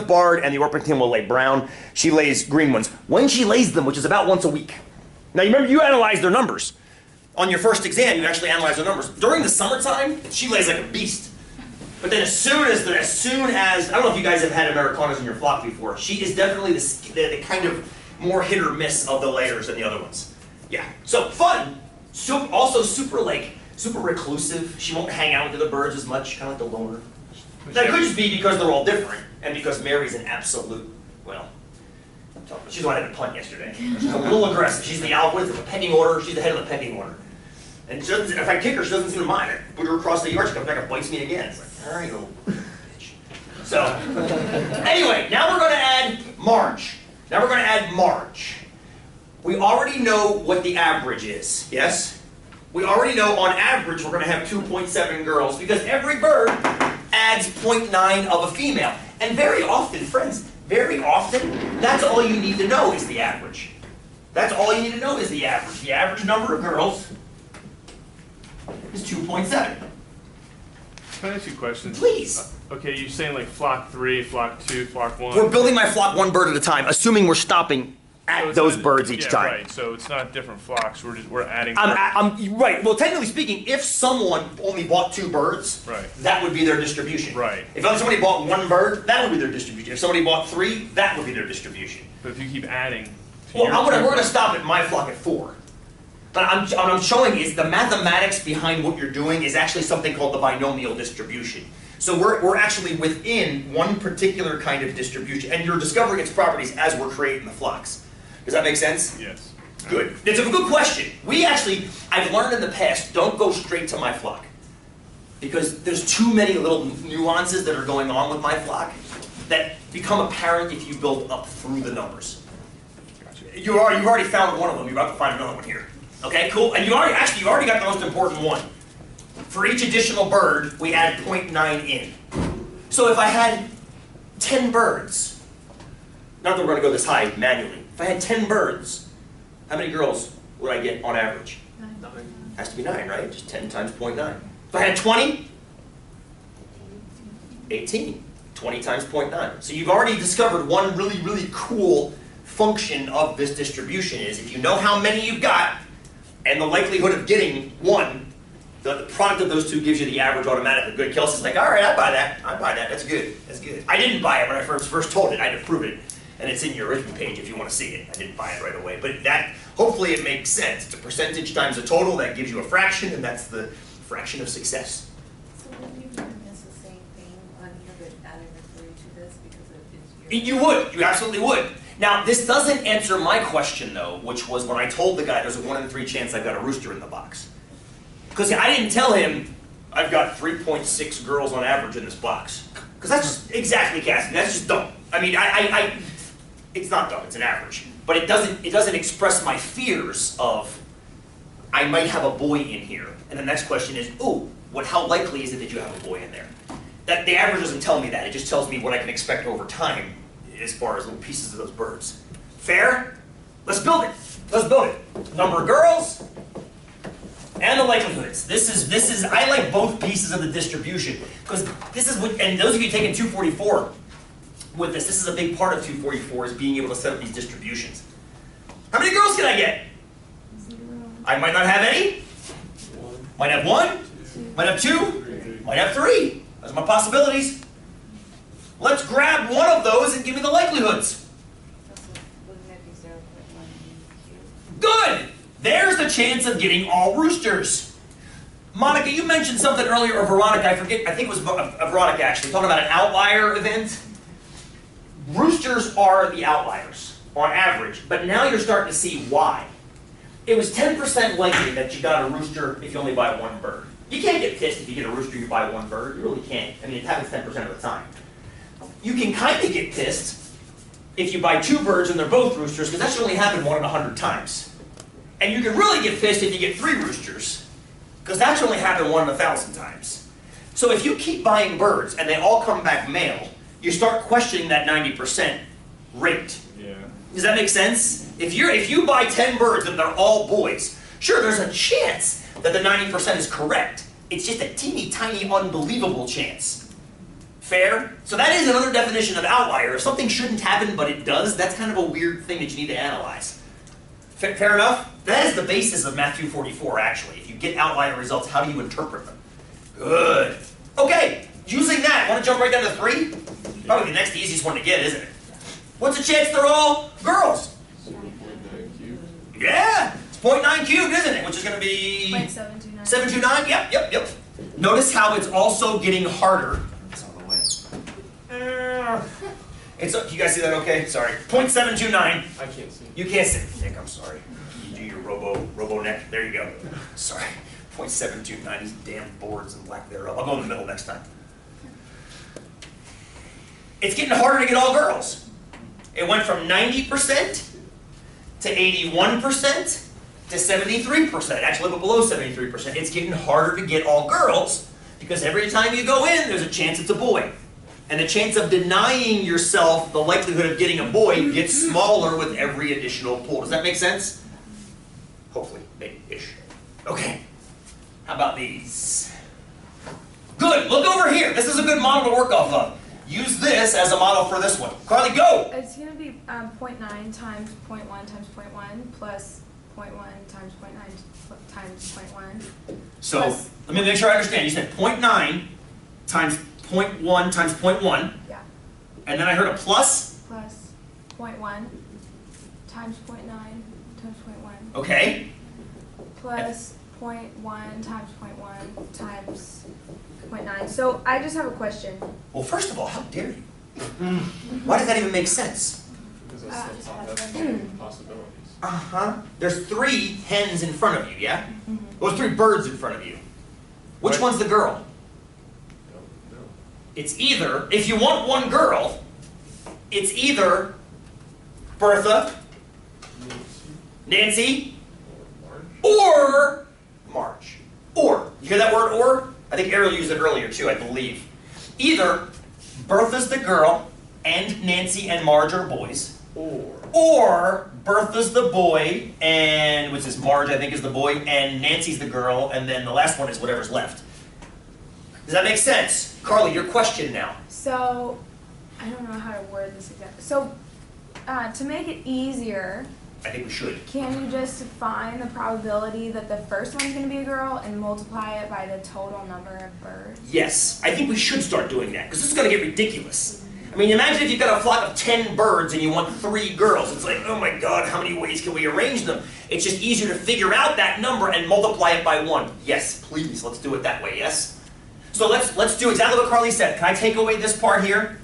barred and the Orpington will lay brown. She lays green ones. When she lays them, which is about once a week. Now you remember, you analyze their numbers. On your first exam, you actually analyze their numbers. During the summertime, she lays like a beast. But then as soon as, I don't know if you guys have had Americanas in your flock before, she is definitely the kind of more hit or miss of the layers than the other ones. Yeah, so fun. Also super reclusive. She won't hang out with the other birds as much, kind of like the loner. That could just be because they're all different, and because Mary's an absolute, well, she's the one that had a punt yesterday. She's a little aggressive. She's the alpha with the pending order. She's the head of the pending order. And she doesn't, if I kick her, she doesn't seem to mind. I put her across the yard, she comes back and bites me again. It's like, all right, little bitch. So, anyway, now we're going to add Marge. We already know what the average is, yes? We already know on average we're going to have 2.7 girls because every bird adds 0.9 of a female. And very often, friends, very often, that's all you need to know is the average. That's all you need to know is the average. The average number of girls is 2.7. Can I ask you a question? Please. Okay, you're saying like flock 3, flock 2, flock 1. We're building my flock one bird at a time, assuming we're stopping at those birds each time. Right, so it's not different flocks, we're adding. Right, well technically speaking, if someone only bought 2 birds, right, that would be their distribution. Right. If somebody bought 1 bird, that would be their distribution. If somebody bought 3, that would be their distribution. But if you keep adding. Well, we're going to stop at my flock at 4. But what I'm showing is the mathematics behind what you're doing is actually something called the binomial distribution. So we're actually within one particular kind of distribution, and you're discovering its properties as we're creating the flocks. Does that make sense? Yes. Good. It's a good question. I've learned in the past, don't go straight to my flock. Because there's too many little nuances that are going on with my flock that become apparent if you build up through the numbers. Gotcha. You've already found one of them, you're about to find another one here. Okay, cool. And you already got the most important one. For each additional bird, we add 0.9 in. So if I had 10 birds, not that we're going to go this high manually, if I had 10 birds, how many girls would I get on average? 9. Has to be 9, right? Just 10 times 0.9. If I had 20, 18. 20 times 0.9. So you've already discovered one really, really cool function of this distribution is if you know how many you've got and the likelihood of getting one, the product of those two gives you the average automatically. Good. Kelsey's like, all right, I buy that. That's good. That's good. I didn't buy it when I first told it. I had to prove it. And it's in your arithmetic page if you want to see it. I didn't buy it right away. But hopefully it makes sense. It's a percentage times a total. That gives you a fraction, and that's the fraction of success. So would you miss the same thing on here, but adding a 3 to this because it's You would. You absolutely would. Now, this doesn't answer my question, though, which was when I told the guy there's a 1 in 3 chance I've got a rooster in the box. Because I didn't tell him I've got 3.6 girls on average in this box. Because that's just, exactly, Cassie, that's just dumb. I mean, it's not dumb, it's an average. But it doesn't express my fears of, I might have a boy in here. And the next question is, how likely is it that you have a boy in there? That the average doesn't tell me that, it just tells me what I can expect over time as far as little pieces of those birds. Fair? Let's build it. Let's build it. Number of girls and the likelihoods. This is I like both pieces of the distribution because this is what, and those of you taking 244 with this is a big part of 244 is being able to set up these distributions. How many girls can I get? 0. I might not have any. Might have 1. Might have 2. Might have 3. Those are my possibilities. Let's grab one of those and give me the likelihoods. Wouldn't that be 0.1 Good! There's the chance of getting all roosters. Monica, you mentioned something earlier, or Veronica, I forget, I think it was Veronica actually, talking about an outlier event. Roosters are the outliers, on average, but now you're starting to see why. It was 10% likely that you got a rooster if you only buy 1 bird. You can't get pissed if you get a rooster and you buy 1 bird, you really can't. I mean, it happens 10% of the time. You can kind of get pissed if you buy 2 birds and they're both roosters, because that should only happen 1 in 100 times. And you can really get pissed if you get 3 roosters, because that should only happen 1 in 1,000 times. So if you keep buying birds and they all come back male, you start questioning that 90% rate. Yeah. Does that make sense? If you buy 10 birds and they're all boys, sure, there's a chance that the 90% is correct. It's just a teeny tiny unbelievable chance. Fair? So that is another definition of outlier. If something shouldn't happen but it does, that's kind of a weird thing that you need to analyze. Fair enough? That is the basis of Math 244, actually. If you get outlier results, how do you interpret them? Good. Okay, using that, want to jump right down to 3? Probably the next easiest one to get, isn't it? What's the chance they're all girls? 0.9 cubed. Yeah, it's 0.9 cubed, isn't it? Which is going to be... 0.729. 729? Yep. Notice how it's also getting harder. It's on the way. You guys see that okay? Sorry. 0.729. I can't see. You can't see. Nick, I'm sorry. You do your robo neck. There you go. Sorry. 0.729. These damn boards and black thereof. I'll go in the middle next time. It's getting harder to get all girls. It went from 90% to 81% to 73%. Actually, a little below 73%. It's getting harder to get all girls because every time you go in, there's a chance it's a boy. And the chance of denying yourself the likelihood of getting a boy gets smaller with every additional pull. Does that make sense? Hopefully, maybe-ish. Okay. How about these? Good. Look over here. This is a good model to work off of. Use this as a model for this one. Carly, go! It's going to be 0.9 times 0.1 times 0.1 plus 0.1 times 0.9 times 0.1. So, plus, let me make sure I understand. You said 0.9 times 0.1 times 0.1. Yeah. And then I heard a plus? Plus 0.1 times 0.9 times 0.1. Okay. Plus 0.1 times 0.1 times 0.9. So I just have a question. Well, first of all, how dare you? Why does that even make sense? Because that's not possibilities. Uh-huh. There's 3 hens in front of you, yeah? Mm-hmm. Well, there's 3 birds in front of you. Which Right. one's the girl? No. It's either, if you want one girl, it's either Bertha, Nancy, or Marge. Or. You hear that word or? I think Ariel used it earlier too, I believe. Either Bertha's the girl and Nancy and Marge are boys. Or Bertha's the boy and, which is Marge I think is the boy, and Nancy's the girl, and then the last one is whatever's left. Does that make sense? Carly, your question now. So I don't know how to word this exactly. So to make it easier, I think we should. can you just find the probability that the first one's going to be a girl and multiply it by the total number of birds? Yes, I think we should start doing that, because this is going to get ridiculous. I mean, imagine if you've got a flock of 10 birds and you want 3 girls. It's like, oh my God, how many ways can we arrange them? It's just easier to figure out that number and multiply it by 1. Yes, please, let's do it that way, yes? So let's do exactly what Carly said. Can I take away this part here?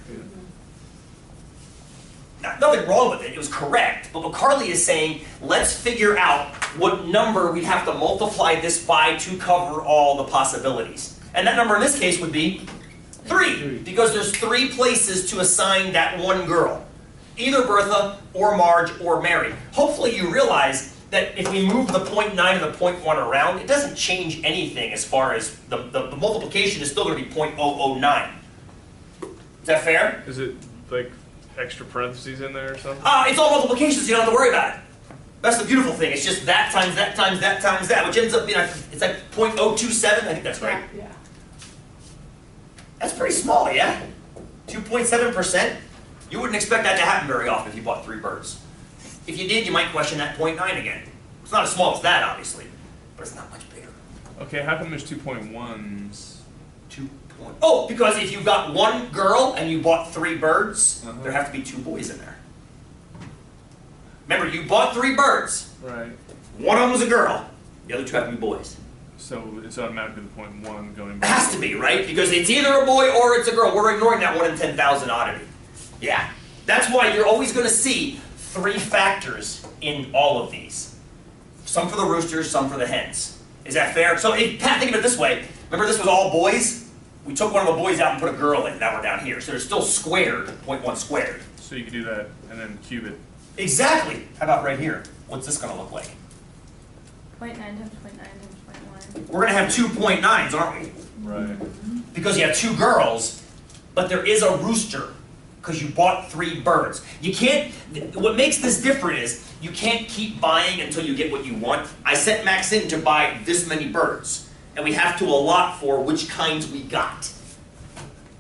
Nothing wrong with it, it was correct. But what Carly is saying, let's figure out what number we'd have to multiply this by to cover all the possibilities. And that number in this case would be 3, because there's 3 places to assign that one girl. Either Bertha, or Marge, or Mary. Hopefully you realize that if we move the 0.9 and the 0.1 around, it doesn't change anything as far as the multiplication is still going to be 0.009. Is that fair? Is it like extra parentheses in there or something? It's all multiplication, so you don't have to worry about it. That's the beautiful thing. It's just that times that times that times that, which ends up being, it's like 0.027. I think that's right. Yeah. That's pretty small, yeah? 2.7%. You wouldn't expect that to happen very often if you bought 3 birds. If you did, you might question that 0.9 again. It's not as small as that, obviously, but it's not much bigger. Okay, how come there's 2.1s? 2. Oh, because if you got 1 girl and you bought 3 birds, there have to be 2 boys in there. Remember, you bought 3 birds. Right. One of them was a girl. The other 2 have to be boys. So it's automatically the 0.1 going It back. has to be, right? Because it's either a boy or it's a girl. We're ignoring that 1 in 10,000 oddity. Yeah. That's why you're always going to see 3 factors in all of these. Some for the roosters, some for the hens. Is that fair? So, Pat, think of it this way. Remember this was all boys? We took one of the boys out and put a girl in. Now we're down here. So they're still squared, 0.1 squared. So you could do that and then cube it. Exactly. How about right here? What's this going to look like? 0.9 times 0.9 times 0.1. We're going to have 2 0.9s, aren't we? Right. Because you have 2 girls, but there is a rooster. Because you bought 3 birds. You can't, what makes this different is, you can't keep buying until you get what you want. I sent Max in to buy this many birds, and we have to allot for which kinds we got.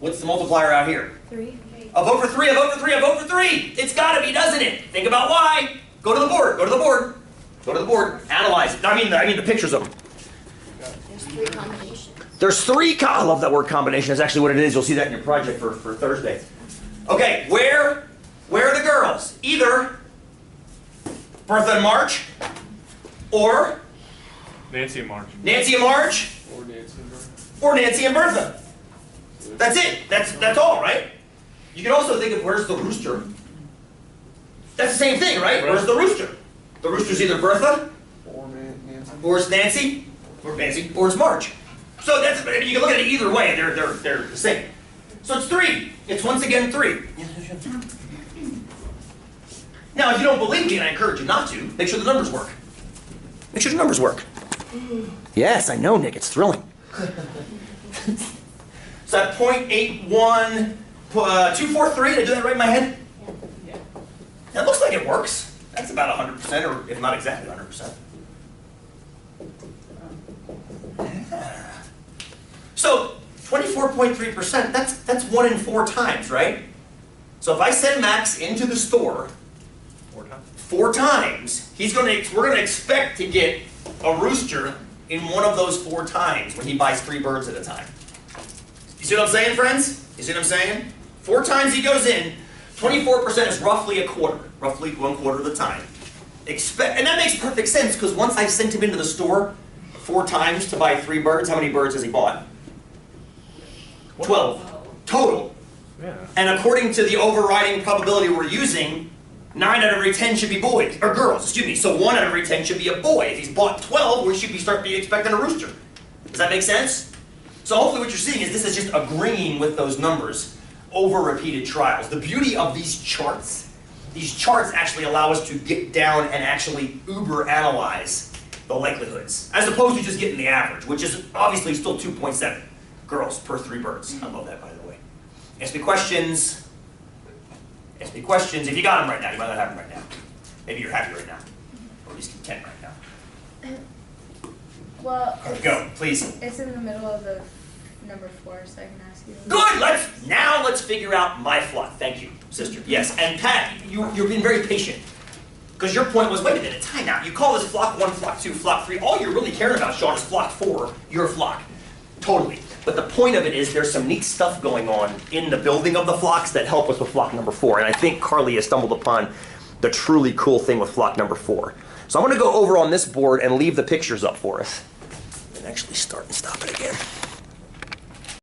What's the multiplier out here? 3. A vote for 3, a vote for 3, a vote for 3. It's got to be, doesn't it? Think about why. Go to the board, go to the board. Go to the board, analyze it. I mean the pictures of them. There's 3 combinations. There's 3, I love that word combination. That's actually what it is. You'll see that in your project for Thursday. Okay, where are the girls? Either Bertha and March, or Nancy and March. Nancy and March, Or Nancy and Bertha. or Nancy and Bertha. That's it. That's all, right? You can also think of where's the rooster. That's the same thing, right? Where's the rooster? The rooster's either Bertha, Or Nancy. or it's Nancy, or it's March. So that's, I mean, you can look at it either way. They're the same. So it's 3. It's once again 3. Now, if you don't believe me, and I encourage you not to, make sure the numbers work. Make sure the numbers work. Yes, I know, Nick. It's thrilling. So at 0.81, 243. Did I do that right in my head? Yeah. That looks like it works. That's about 100%, or if not exactly 100%. Yeah. So 24.3%, that's 1 in 4 times, right? So if I send Max into the store 4 times. 4 times, we're gonna expect to get a rooster in one of those 4 times when he buys 3 birds at a time. You see what I'm saying, friends? You see what I'm saying? 4 times he goes in, 24% is roughly a quarter, roughly 1/4 of the time. And that makes perfect sense, because once I sent him into the store 4 times to buy 3 birds, how many birds has he bought? 12 total. Yeah. And according to the overriding probability we're using, 9 out of every 10 should be boys, or girls, excuse me. So 1 out of every 10 should be a boy. If he's bought 12, we should start expecting a rooster. Does that make sense? So hopefully what you're seeing is this is just agreeing with those numbers over repeated trials. The beauty of these charts actually allow us to get down and actually uber analyze the likelihoods, as opposed to just getting the average, which is obviously still 2.7 girls per 3 birds. I love that, by the way. Ask me questions. Ask me questions. If you got them right now, you might not have them right now. Maybe you're happy right now, or at least content right now. Well, Go, please. it's in the middle of the number 4, so I can ask you. Good. Let's figure out my flock. Thank you, sister. Yes, and Pat, you're being very patient, because your point was, wait a minute, time out. You call this flock 1, flock 2, flock 3. All you're really caring about, Sean, is flock 4, your flock. Totally. But the point of it is there's some neat stuff going on in the building of the flocks that help us with flock number 4. And I think Carly has stumbled upon the truly cool thing with flock number 4. So I'm going to go over on this board and leave the pictures up for us. And actually start and stop it again.